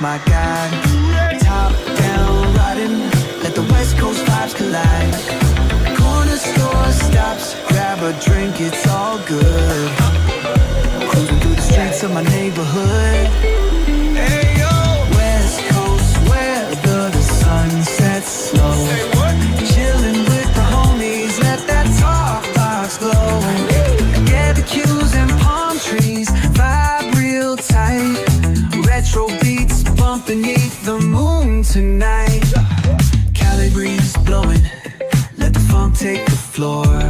my guide. Top down riding, let the West Coast vibes collide. Corner store stops, grab a drink, it's all good. Cruising through the streets of my neighborhood. Hey yo, West Coast weather, the sun sets slow. Chilling with the homies, let that talk box glow. Get the cues and palm trees, vibe real tight. Retro beats bump beneath the moon tonight. Cali breeze blowing, let the funk take the floor.